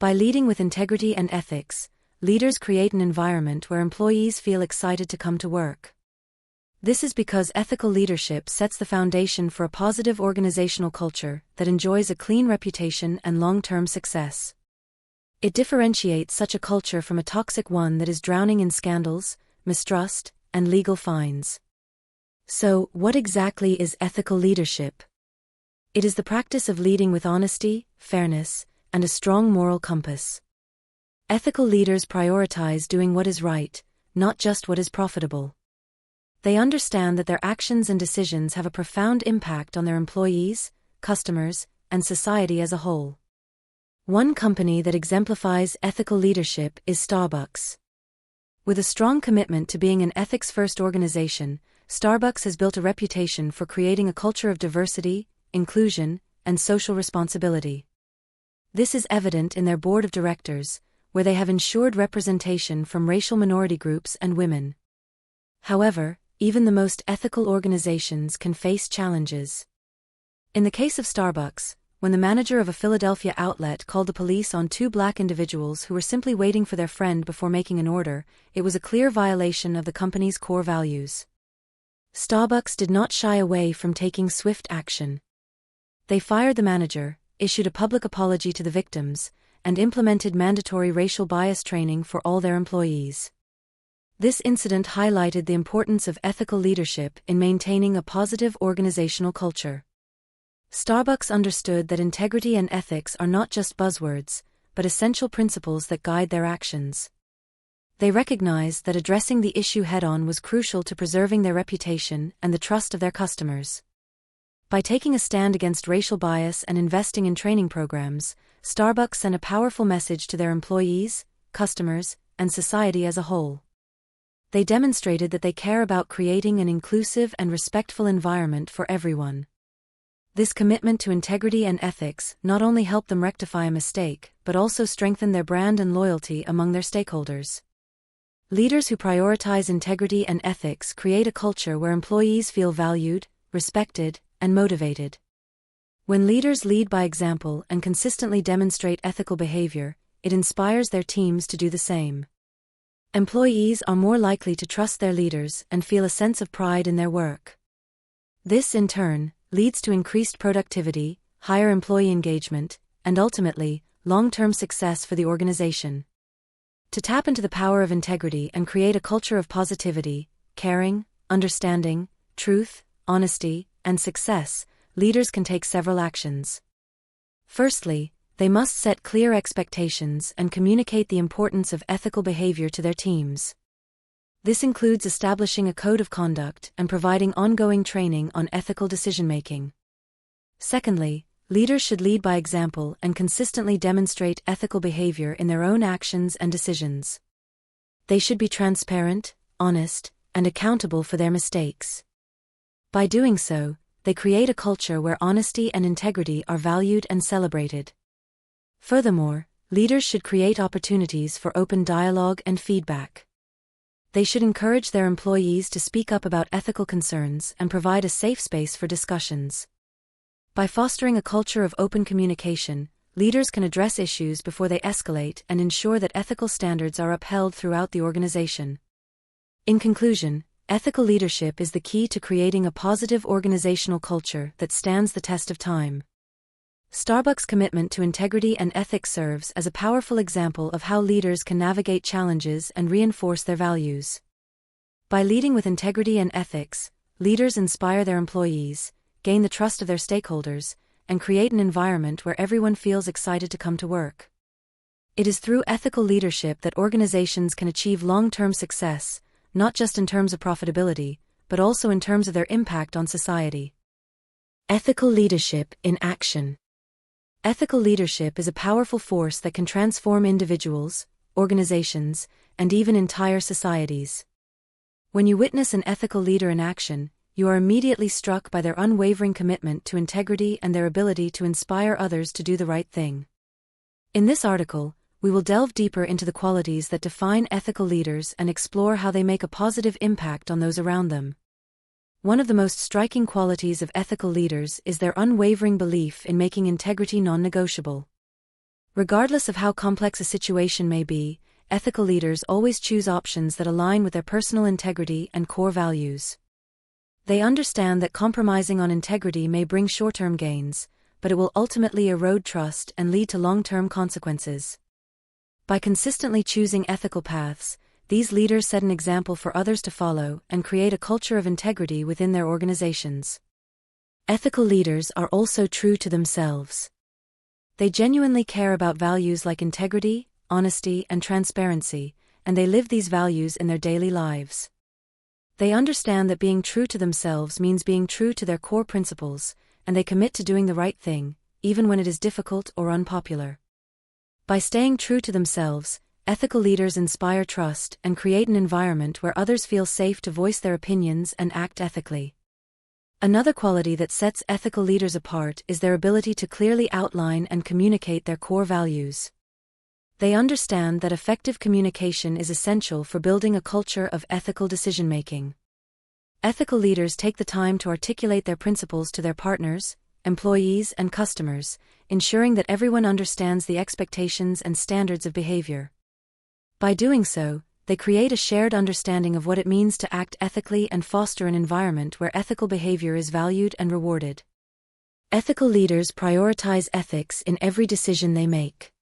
By leading with integrity and ethics, leaders create an environment where employees feel excited to come to work. This is because ethical leadership sets the foundation for a positive organizational culture that enjoys a clean reputation and long-term success. It differentiates such a culture from a toxic one that is drowning in scandals, mistrust, and legal fines. So, what exactly is ethical leadership? It is the practice of leading with honesty, fairness, and a strong moral compass. Ethical leaders prioritize doing what is right, not just what is profitable. They understand that their actions and decisions have a profound impact on their employees, customers, and society as a whole. One company that exemplifies ethical leadership is Starbucks. With a strong commitment to being an ethics-first organization, Starbucks has built a reputation for creating a culture of diversity, inclusion, and social responsibility. This is evident in their board of directors, where they have ensured representation from racial minority groups and women. However, even the most ethical organizations can face challenges. In the case of Starbucks, when the manager of a Philadelphia outlet called the police on two black individuals who were simply waiting for their friend before making an order, it was a clear violation of the company's core values. Starbucks did not shy away from taking swift action. They fired the manager, issued a public apology to the victims, and implemented mandatory racial bias training for all their employees. This incident highlighted the importance of ethical leadership in maintaining a positive organizational culture. Starbucks understood that integrity and ethics are not just buzzwords, but essential principles that guide their actions. They recognized that addressing the issue head-on was crucial to preserving their reputation and the trust of their customers. By taking a stand against racial bias and investing in training programs, Starbucks sent a powerful message to their employees, customers, and society as a whole. They demonstrated that they care about creating an inclusive and respectful environment for everyone. This commitment to integrity and ethics not only helped them rectify a mistake, but also strengthened their brand and loyalty among their stakeholders. Leaders who prioritize integrity and ethics create a culture where employees feel valued, respected, and motivated. When leaders lead by example and consistently demonstrate ethical behavior, it inspires their teams to do the same. Employees are more likely to trust their leaders and feel a sense of pride in their work. This, in turn, leads to increased productivity, higher employee engagement, and ultimately, long-term success for the organization. To tap into the power of integrity and create a culture of positivity, caring, understanding, truth, honesty, and success, leaders can take several actions. Firstly, they must set clear expectations and communicate the importance of ethical behavior to their teams. This includes establishing a code of conduct and providing ongoing training on ethical decision-making. Secondly, leaders should lead by example and consistently demonstrate ethical behavior in their own actions and decisions. They should be transparent, honest, and accountable for their mistakes. By doing so, they create a culture where honesty and integrity are valued and celebrated. Furthermore, leaders should create opportunities for open dialogue and feedback. They should encourage their employees to speak up about ethical concerns and provide a safe space for discussions. By fostering a culture of open communication, leaders can address issues before they escalate and ensure that ethical standards are upheld throughout the organization. In conclusion, ethical leadership is the key to creating a positive organizational culture that stands the test of time. Starbucks' commitment to integrity and ethics serves as a powerful example of how leaders can navigate challenges and reinforce their values. By leading with integrity and ethics, leaders inspire their employees, gain the trust of their stakeholders, and create an environment where everyone feels excited to come to work. It is through ethical leadership that organizations can achieve long-term success, not just in terms of profitability, but also in terms of their impact on society. Ethical leadership in action. Ethical leadership is a powerful force that can transform individuals, organizations, and even entire societies. When you witness an ethical leader in action, you are immediately struck by their unwavering commitment to integrity and their ability to inspire others to do the right thing. In this article, we will delve deeper into the qualities that define ethical leaders and explore how they make a positive impact on those around them. One of the most striking qualities of ethical leaders is their unwavering belief in making integrity non-negotiable. Regardless of how complex a situation may be, ethical leaders always choose options that align with their personal integrity and core values. They understand that compromising on integrity may bring short-term gains, but it will ultimately erode trust and lead to long-term consequences. By consistently choosing ethical paths, these leaders set an example for others to follow and create a culture of integrity within their organizations. Ethical leaders are also true to themselves. They genuinely care about values like integrity, honesty, and transparency, and they live these values in their daily lives. They understand that being true to themselves means being true to their core principles, and they commit to doing the right thing, even when it is difficult or unpopular. By staying true to themselves, ethical leaders inspire trust and create an environment where others feel safe to voice their opinions and act ethically. Another quality that sets ethical leaders apart is their ability to clearly outline and communicate their core values. They understand that effective communication is essential for building a culture of ethical decision-making. Ethical leaders take the time to articulate their principles to their partners, employees, and customers, ensuring that everyone understands the expectations and standards of behavior. By doing so, they create a shared understanding of what it means to act ethically and foster an environment where ethical behavior is valued and rewarded. Ethical leaders prioritize ethics in every decision they make.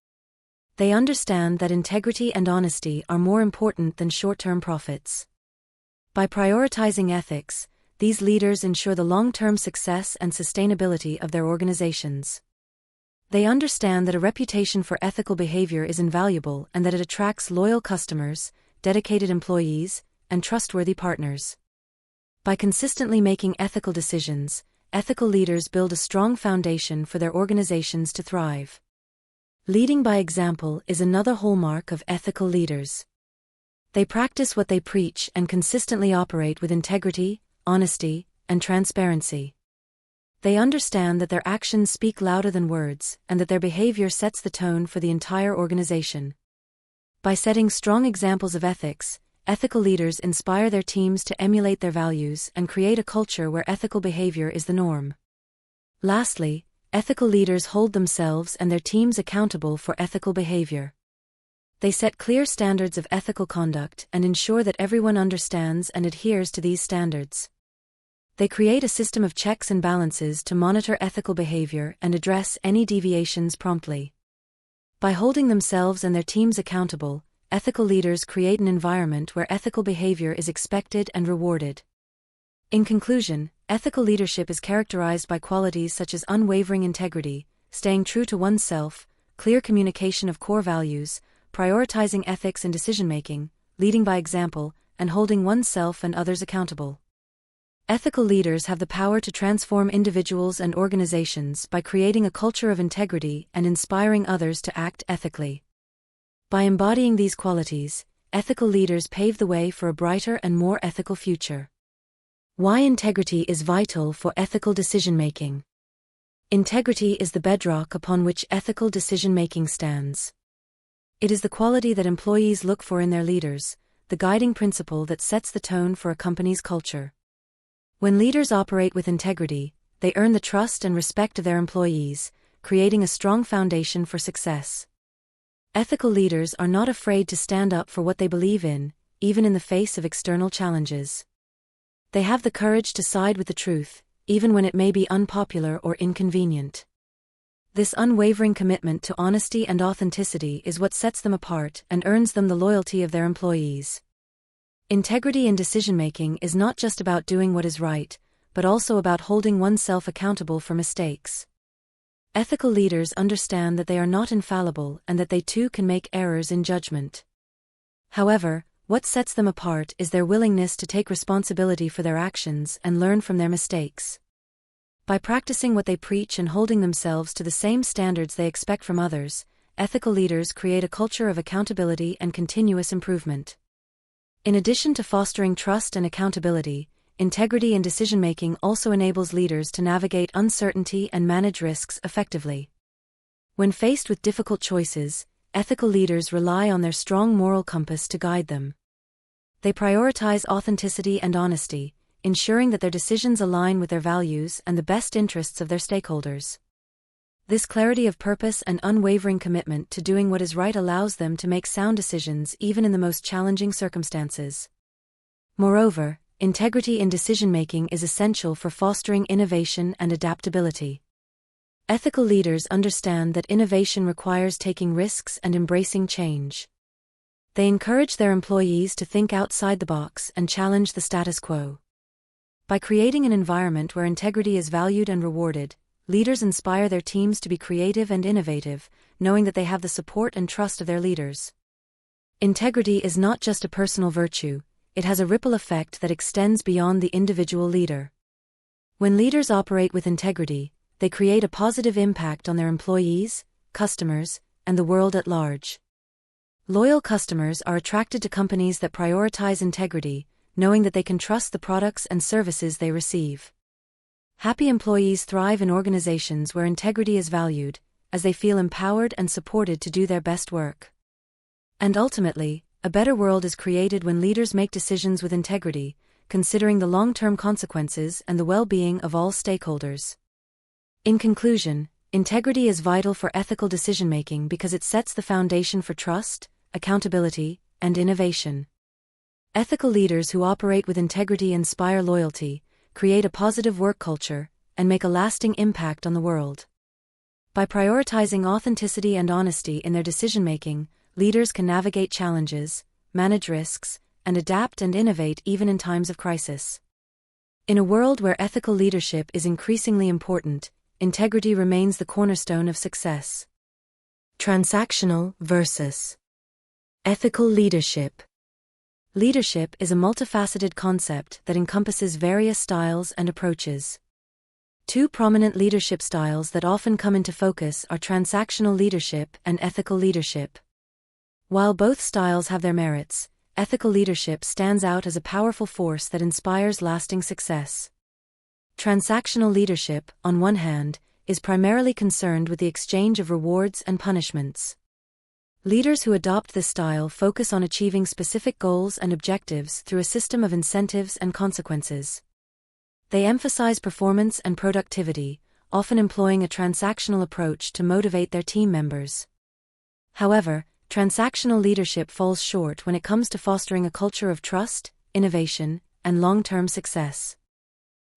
They understand that integrity and honesty are more important than short-term profits. By prioritizing ethics, these leaders ensure the long-term success and sustainability of their organizations. They understand that a reputation for ethical behavior is invaluable and that it attracts loyal customers, dedicated employees, and trustworthy partners. By consistently making ethical decisions, ethical leaders build a strong foundation for their organizations to thrive. Leading by example is another hallmark of ethical leaders. They practice what they preach and consistently operate with integrity, honesty, and transparency. They understand that their actions speak louder than words and that their behavior sets the tone for the entire organization. By setting strong examples of ethics, ethical leaders inspire their teams to emulate their values and create a culture where ethical behavior is the norm. Lastly, ethical leaders hold themselves and their teams accountable for ethical behavior. They set clear standards of ethical conduct and ensure that everyone understands and adheres to these standards. They create a system of checks and balances to monitor ethical behavior and address any deviations promptly. By holding themselves and their teams accountable, ethical leaders create an environment where ethical behavior is expected and rewarded. In conclusion, ethical leadership is characterized by qualities such as unwavering integrity, staying true to oneself, clear communication of core values, prioritizing ethics in decision-making, leading by example, and holding oneself and others accountable. Ethical leaders have the power to transform individuals and organizations by creating a culture of integrity and inspiring others to act ethically. By embodying these qualities, ethical leaders pave the way for a brighter and more ethical future. Why integrity is vital for ethical decision-making. Integrity is the bedrock upon which ethical decision-making stands. It is the quality that employees look for in their leaders, the guiding principle that sets the tone for a company's culture. When leaders operate with integrity, they earn the trust and respect of their employees, creating a strong foundation for success. Ethical leaders are not afraid to stand up for what they believe in, even in the face of external challenges. They have the courage to side with the truth, even when it may be unpopular or inconvenient. This unwavering commitment to honesty and authenticity is what sets them apart and earns them the loyalty of their employees. Integrity in decision-making is not just about doing what is right, but also about holding oneself accountable for mistakes. Ethical leaders understand that they are not infallible and that they too can make errors in judgment. However, what sets them apart is their willingness to take responsibility for their actions and learn from their mistakes. By practicing what they preach and holding themselves to the same standards they expect from others, ethical leaders create a culture of accountability and continuous improvement. In addition to fostering trust and accountability, integrity in decision-making also enables leaders to navigate uncertainty and manage risks effectively. When faced with difficult choices, ethical leaders rely on their strong moral compass to guide them. They prioritize authenticity and honesty, ensuring that their decisions align with their values and the best interests of their stakeholders. This clarity of purpose and unwavering commitment to doing what is right allows them to make sound decisions even in the most challenging circumstances. Moreover, integrity in decision-making is essential for fostering innovation and adaptability. Ethical leaders understand that innovation requires taking risks and embracing change. They encourage their employees to think outside the box and challenge the status quo. By creating an environment where integrity is valued and rewarded, leaders inspire their teams to be creative and innovative, knowing that they have the support and trust of their leaders. Integrity is not just a personal virtue, it has a ripple effect that extends beyond the individual leader. When leaders operate with integrity, they create a positive impact on their employees, customers, and the world at large. Loyal customers are attracted to companies that prioritize integrity, knowing that they can trust the products and services they receive. Happy employees thrive in organizations where integrity is valued, as they feel empowered and supported to do their best work. And ultimately, a better world is created when leaders make decisions with integrity, considering the long-term consequences and the well-being of all stakeholders. In conclusion, integrity is vital for ethical decision-making because it sets the foundation for trust, accountability, and innovation. Ethical leaders who operate with integrity inspire loyalty, create a positive work culture, and make a lasting impact on the world. By prioritizing authenticity and honesty in their decision-making, leaders can navigate challenges, manage risks, and adapt and innovate even in times of crisis. In a world where ethical leadership is increasingly important, integrity remains the cornerstone of success. Transactional versus ethical leadership. Leadership is a multifaceted concept that encompasses various styles and approaches. Two prominent leadership styles that often come into focus are transactional leadership and ethical leadership. While both styles have their merits, ethical leadership stands out as a powerful force that inspires lasting success. Transactional leadership, on one hand, is primarily concerned with the exchange of rewards and punishments. Leaders who adopt this style focus on achieving specific goals and objectives through a system of incentives and consequences. They emphasize performance and productivity, often employing a transactional approach to motivate their team members. However, transactional leadership falls short when it comes to fostering a culture of trust, innovation, and long-term success.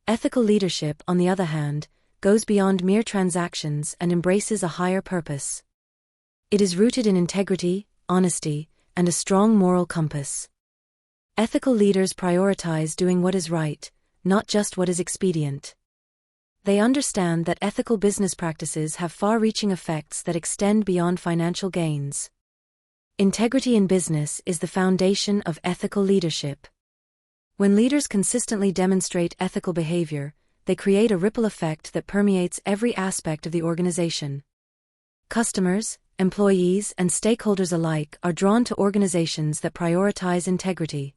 Ethical leadership, on the other hand, goes beyond mere transactions and embraces a higher purpose. It is rooted in integrity, honesty, and a strong moral compass. Ethical leaders prioritize doing what is right, not just what is expedient. They understand that ethical business practices have far-reaching effects that extend beyond financial gains. Integrity in business is the foundation of ethical leadership. When leaders consistently demonstrate ethical behavior, they create a ripple effect that permeates every aspect of the organization. Customers, employees, and stakeholders alike are drawn to organizations that prioritize integrity.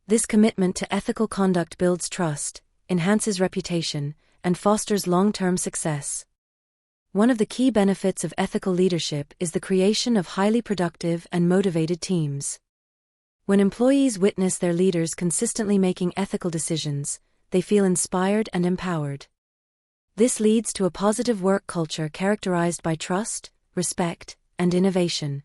This commitment to ethical conduct builds trust, enhances reputation, and fosters long-term success. One of the key benefits of ethical leadership is the creation of highly productive and motivated teams. When employees witness their leaders consistently making ethical decisions, they feel inspired and empowered. This leads to a positive work culture characterized by trust, respect, and innovation.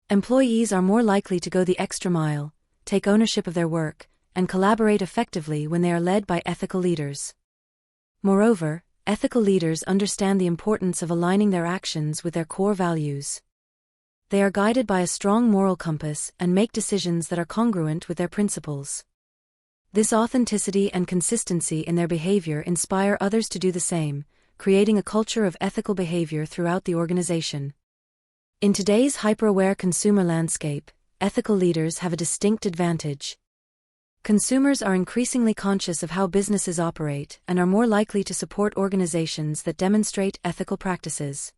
Employees are more likely to go the extra mile, take ownership of their work, and collaborate effectively when they are led by ethical leaders. Moreover, ethical leaders understand the importance of aligning their actions with their core values. They are guided by a strong moral compass and make decisions that are congruent with their principles. This authenticity and consistency in their behavior inspire others to do the same, creating a culture of ethical behavior throughout the organization. In today's hyper-aware consumer landscape, ethical leaders have a distinct advantage. Consumers are increasingly conscious of how businesses operate and are more likely to support organizations that demonstrate ethical practices.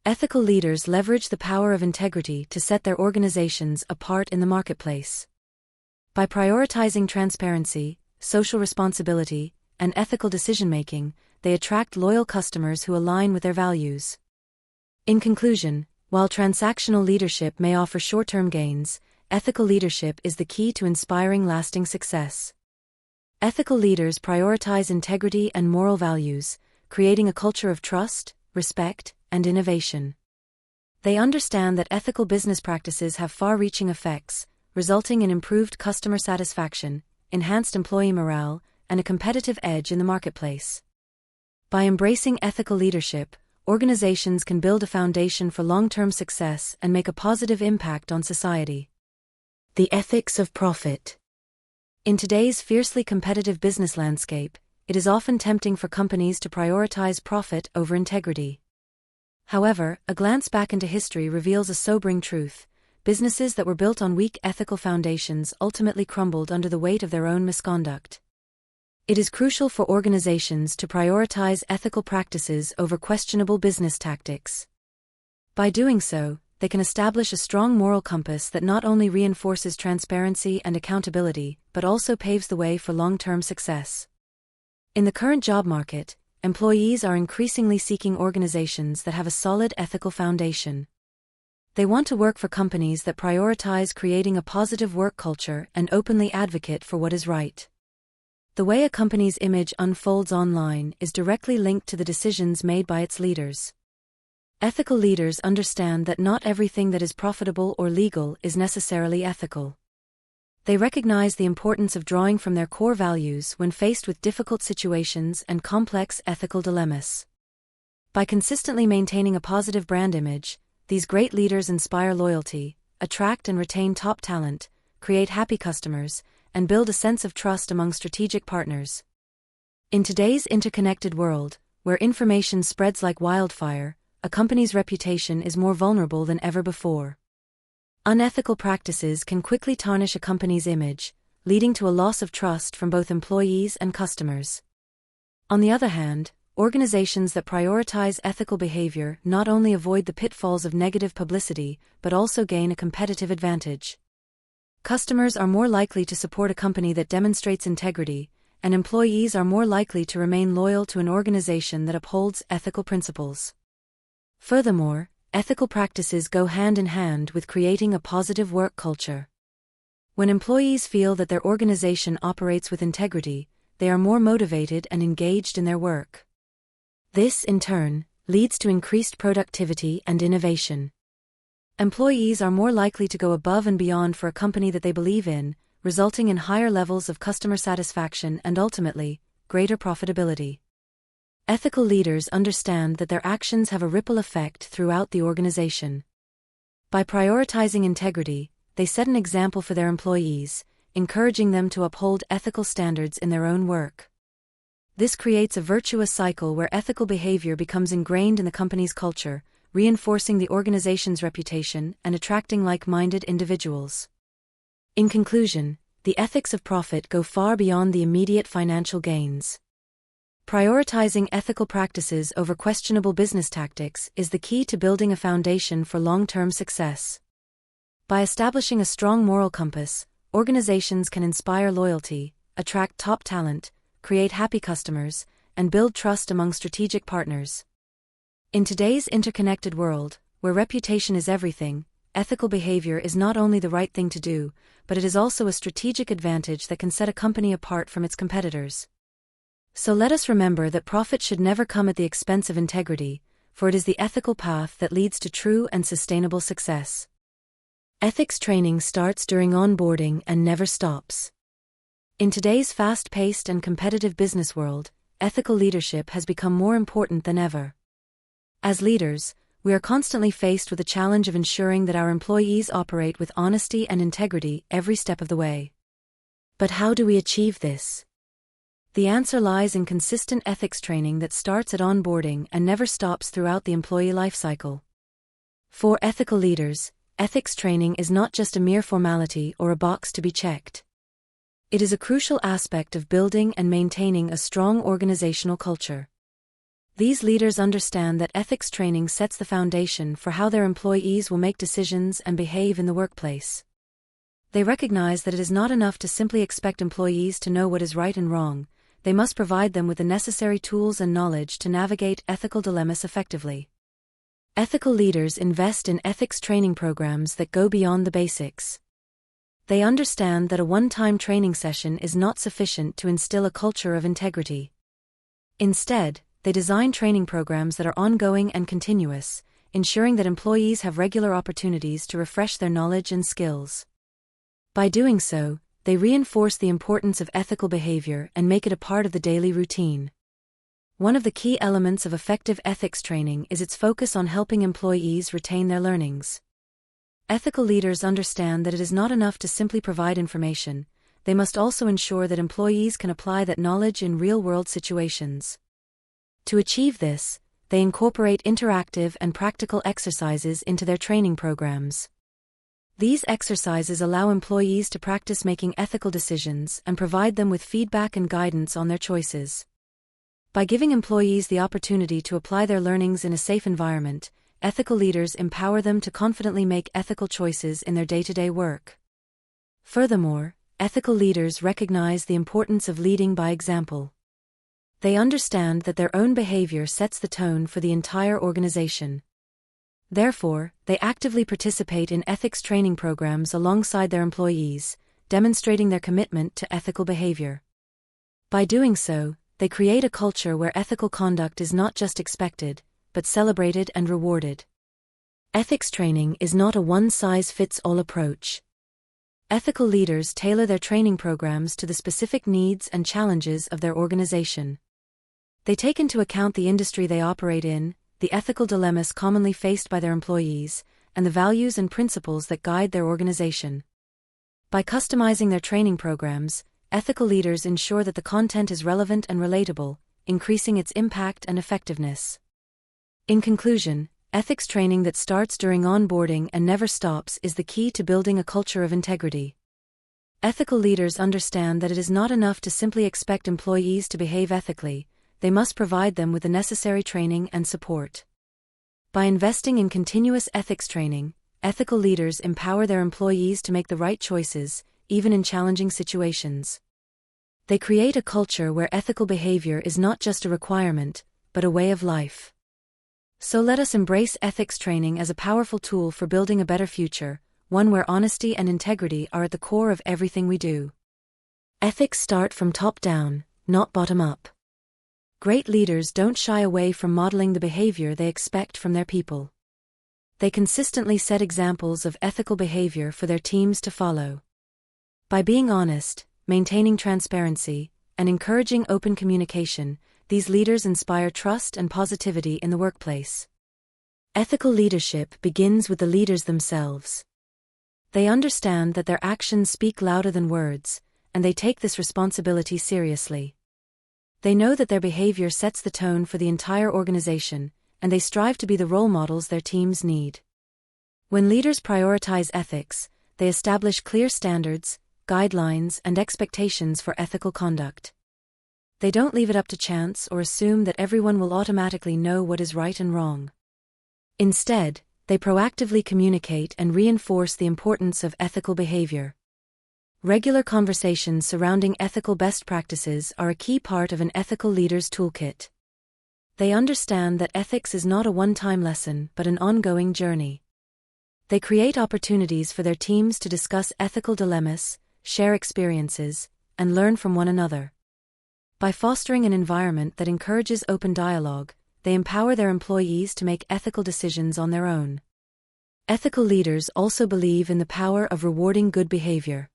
Ethical leaders leverage the power of integrity to set their organizations apart in the marketplace. By prioritizing transparency, social responsibility, and ethical decision-making, they attract loyal customers who align with their values. In conclusion, while transactional leadership may offer short-term gains, ethical leadership is the key to inspiring lasting success. Ethical leaders prioritize integrity and moral values, creating a culture of trust, respect, and innovation. They understand that ethical business practices have far-reaching effects, resulting in improved customer satisfaction, enhanced employee morale, and a competitive edge in the marketplace. By embracing ethical leadership, organizations can build a foundation for long-term success and make a positive impact on society. The ethics of profit. In today's fiercely competitive business landscape, it is often tempting for companies to prioritize profit over integrity. However, a glance back into history reveals a sobering truth: businesses that were built on weak ethical foundations ultimately crumbled under the weight of their own misconduct. It is crucial for organizations to prioritize ethical practices over questionable business tactics. By doing so, they can establish a strong moral compass that not only reinforces transparency and accountability, but also paves the way for long-term success. In the current job market, employees are increasingly seeking organizations that have a solid ethical foundation. They want to work for companies that prioritize creating a positive work culture and openly advocate for what is right. The way a company's image unfolds online is directly linked to the decisions made by its leaders. Ethical leaders understand that not everything that is profitable or legal is necessarily ethical. They recognize the importance of drawing from their core values when faced with difficult situations and complex ethical dilemmas. By consistently maintaining a positive brand image, these great leaders inspire loyalty, attract and retain top talent, create happy customers, and build a sense of trust among strategic partners. In today's interconnected world, where information spreads like wildfire, a company's reputation is more vulnerable than ever before. Unethical practices can quickly tarnish a company's image, leading to a loss of trust from both employees and customers. On the other hand, organizations that prioritize ethical behavior not only avoid the pitfalls of negative publicity, but also gain a competitive advantage. Customers are more likely to support a company that demonstrates integrity, and employees are more likely to remain loyal to an organization that upholds ethical principles. Furthermore, ethical practices go hand in hand with creating a positive work culture. When employees feel that their organization operates with integrity, they are more motivated and engaged in their work. This, in turn, leads to increased productivity and innovation. Employees are more likely to go above and beyond for a company that they believe in, resulting in higher levels of customer satisfaction and ultimately, greater profitability. Ethical leaders understand that their actions have a ripple effect throughout the organization. By prioritizing integrity, they set an example for their employees, encouraging them to uphold ethical standards in their own work. This creates a virtuous cycle where ethical behavior becomes ingrained in the company's culture, reinforcing the organization's reputation and attracting like-minded individuals. In conclusion, the ethics of profit go far beyond the immediate financial gains. Prioritizing ethical practices over questionable business tactics is the key to building a foundation for long-term success. By establishing a strong moral compass, organizations can inspire loyalty, attract top talent, create happy customers, and build trust among strategic partners. In today's interconnected world, where reputation is everything, ethical behavior is not only the right thing to do, but it is also a strategic advantage that can set a company apart from its competitors. So let us remember that profit should never come at the expense of integrity, for it is the ethical path that leads to true and sustainable success. Ethics training starts during onboarding and never stops. In today's fast-paced and competitive business world, ethical leadership has become more important than ever. As leaders, we are constantly faced with the challenge of ensuring that our employees operate with honesty and integrity every step of the way. But how do we achieve this? The answer lies in consistent ethics training that starts at onboarding and never stops throughout the employee lifecycle. For ethical leaders, ethics training is not just a mere formality or a box to be checked. It is a crucial aspect of building and maintaining a strong organizational culture. These leaders understand that ethics training sets the foundation for how their employees will make decisions and behave in the workplace. They recognize that it is not enough to simply expect employees to know what is right and wrong. They must provide them with the necessary tools and knowledge to navigate ethical dilemmas effectively. Ethical leaders invest in ethics training programs that go beyond the basics. They understand that a one-time training session is not sufficient to instill a culture of integrity. Instead, they design training programs that are ongoing and continuous, ensuring that employees have regular opportunities to refresh their knowledge and skills. By doing so, they reinforce the importance of ethical behavior and make it a part of the daily routine. One of the key elements of effective ethics training is its focus on helping employees retain their learnings. Ethical leaders understand that it is not enough to simply provide information, they must also ensure that employees can apply that knowledge in real-world situations. To achieve this, they incorporate interactive and practical exercises into their training programs. These exercises allow employees to practice making ethical decisions and provide them with feedback and guidance on their choices. By giving employees the opportunity to apply their learnings in a safe environment, ethical leaders empower them to confidently make ethical choices in their day-to-day work. Furthermore, ethical leaders recognize the importance of leading by example. They understand that their own behavior sets the tone for the entire organization. Therefore, they actively participate in ethics training programs alongside their employees, demonstrating their commitment to ethical behavior. By doing so, they create a culture where ethical conduct is not just expected, but celebrated and rewarded. Ethics training is not a one-size-fits-all approach. Ethical leaders tailor their training programs to the specific needs and challenges of their organization. They take into account the industry they operate in, the ethical dilemmas commonly faced by their employees, and the values and principles that guide their organization. By customizing their training programs, ethical leaders ensure that the content is relevant and relatable, increasing its impact and effectiveness. In conclusion, ethics training that starts during onboarding and never stops is the key to building a culture of integrity. Ethical leaders understand that it is not enough to simply expect employees to behave ethically, they must provide them with the necessary training and support. By investing in continuous ethics training, ethical leaders empower their employees to make the right choices, even in challenging situations. They create a culture where ethical behavior is not just a requirement, but a way of life. So let us embrace ethics training as a powerful tool for building a better future, one where honesty and integrity are at the core of everything we do. Ethics start from top down, not bottom up. Great leaders don't shy away from modeling the behavior they expect from their people. They consistently set examples of ethical behavior for their teams to follow. By being honest, maintaining transparency, and encouraging open communication, these leaders inspire trust and positivity in the workplace. Ethical leadership begins with the leaders themselves. They understand that their actions speak louder than words, and they take this responsibility seriously. They know that their behavior sets the tone for the entire organization, and they strive to be the role models their teams need. When leaders prioritize ethics, they establish clear standards, guidelines, and expectations for ethical conduct. They don't leave it up to chance or assume that everyone will automatically know what is right and wrong. Instead, they proactively communicate and reinforce the importance of ethical behavior. Regular conversations surrounding ethical best practices are a key part of an ethical leader's toolkit. They understand that ethics is not a one-time lesson but an ongoing journey. They create opportunities for their teams to discuss ethical dilemmas, share experiences, and learn from one another. By fostering an environment that encourages open dialogue, they empower their employees to make ethical decisions on their own. Ethical leaders also believe in the power of rewarding good behavior.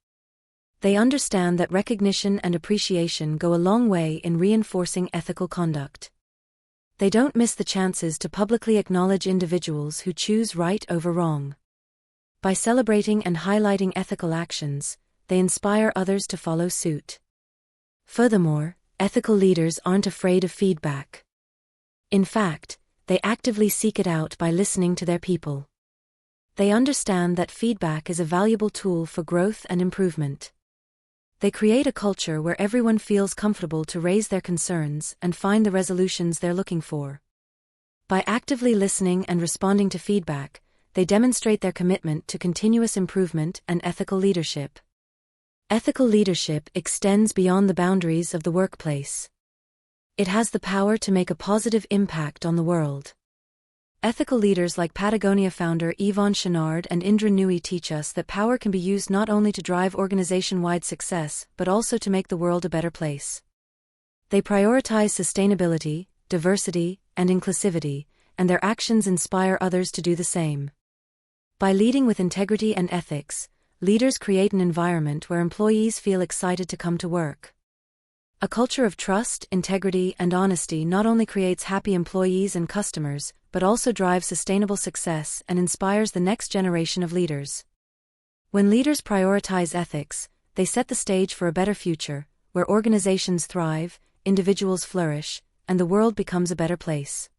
They understand that recognition and appreciation go a long way in reinforcing ethical conduct. They don't miss the chances to publicly acknowledge individuals who choose right over wrong. By celebrating and highlighting ethical actions, they inspire others to follow suit. Furthermore, ethical leaders aren't afraid of feedback. In fact, they actively seek it out by listening to their people. They understand that feedback is a valuable tool for growth and improvement. They create a culture where everyone feels comfortable to raise their concerns and find the resolutions they're looking for. By actively listening and responding to feedback, they demonstrate their commitment to continuous improvement and ethical leadership. Ethical leadership extends beyond the boundaries of the workplace. It has the power to make a positive impact on the world. Ethical leaders like Patagonia founder Yvon Chouinard and Indra Nooyi teach us that power can be used not only to drive organization-wide success but also to make the world a better place. They prioritize sustainability, diversity, and inclusivity, and their actions inspire others to do the same. By leading with integrity and ethics, leaders create an environment where employees feel excited to come to work. A culture of trust, integrity, and honesty not only creates happy employees and customers, but also drives sustainable success and inspires the next generation of leaders. When leaders prioritize ethics, they set the stage for a better future, where organizations thrive, individuals flourish, and the world becomes a better place.